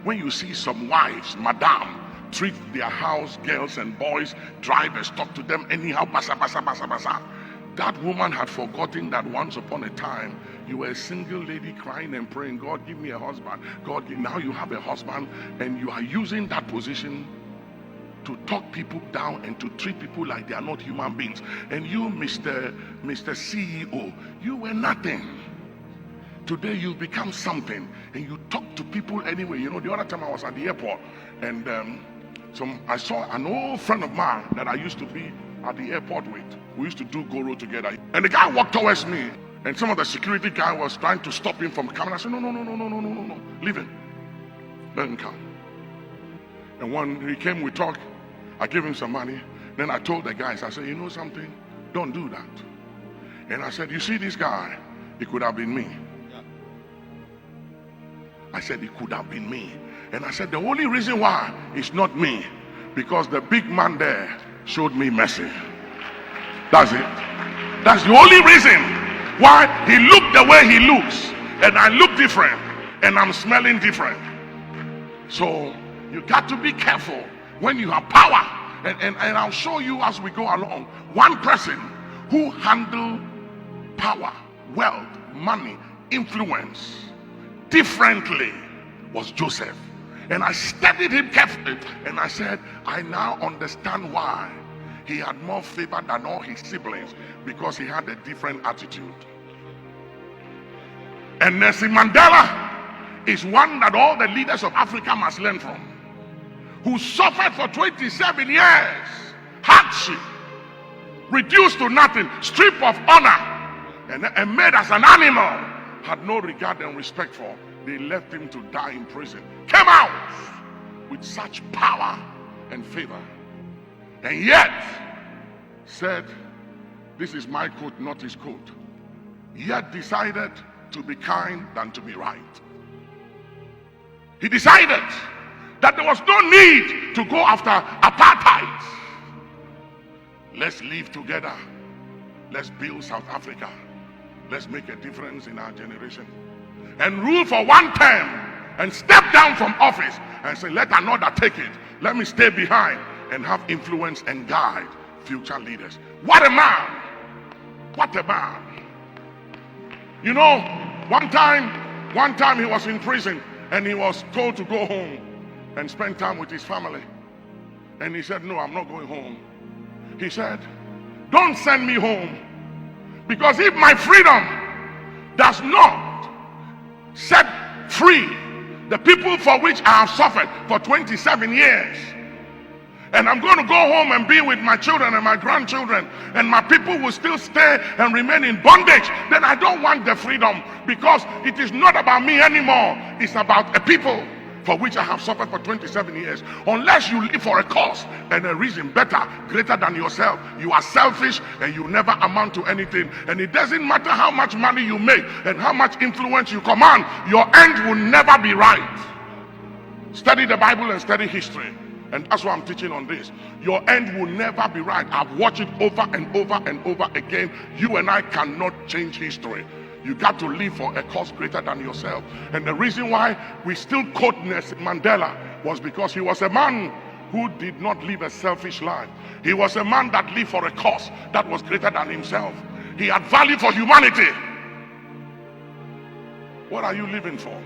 when you see some wives, madam, treat their house girls and boys, drivers, talk to them anyhow, basa, basa, basa, basa. That woman had forgotten that once upon a time you were a single lady crying and praying, God, give me a husband. Now you have a husband, and you are using that position to talk people down and to treat people like they are not human beings. And you, Mr. CEO, you were nothing. Today you become something, and you talk to people anyway. You know, the other time I was at the airport, and I saw an old friend of mine that I used to be at the airport with. We used to do Goro together. And the guy walked towards me, and some of the security guy was trying to stop him from coming. I said, no, leave him. Let him come. And when he came, we talked. I gave him some money. Then I told the guys, I said, you know something? Don't do that. And I said, you see this guy? It could have been me. I said, it could have been me. And I said, the only reason why it's not me, because the big man there showed me mercy. That's it. That's the only reason why he looked the way he looks, and I look different, and I'm smelling different. So you got to be careful when you have power. And I'll show you as we go along. One person who handled power, wealth, money, influence differently was Joseph. And I studied him carefully, and I said, I now understand why he had more favor than all his siblings, because he had a different attitude. And Nelson Mandela is one that all the leaders of Africa must learn from, who suffered for 27 years, hardship, reduced to nothing, stripped of honor, and made as an animal, had no regard and respect for. They left him to die in prison. Came out with such power and favor, and yet said, this is my coat, not his coat. Yet decided to be kind than to be right. He decided that there was no need to go after apartheid. Let's live together. Let's build South Africa. Let's make a difference in our generation. And rule for one term and step down from office and say, let another take it. Let me stay behind and have influence and guide future leaders. What a man! What a man! You know, one time he was in prison, and he was told to go home and spend time with his family. And he said, no, I'm not going home. He said, don't send me home, because if my freedom does not set free the people for which I have suffered for 27 years, and I'm going to go home and be with my children and my grandchildren, and my people will still stay and remain in bondage, then I don't want the freedom, because it is not about me anymore. It's about a people for which I have suffered for 27 years. Unless you live for a cause and a reason better, greater than yourself, you are selfish and you never amount to anything. And it doesn't matter how much money you make and how much influence you command, your end will never be right. Study the Bible and study history, and that's why I'm teaching on this. Your end will never be right. I've watched it over and over and over again. You and I cannot change history. You got to live for a cause greater than yourself. And the reason why we still quote Nelson Mandela was because he was a man who did not live a selfish life. He was a man that lived for a cause that was greater than himself. He had value for humanity. What are you living for?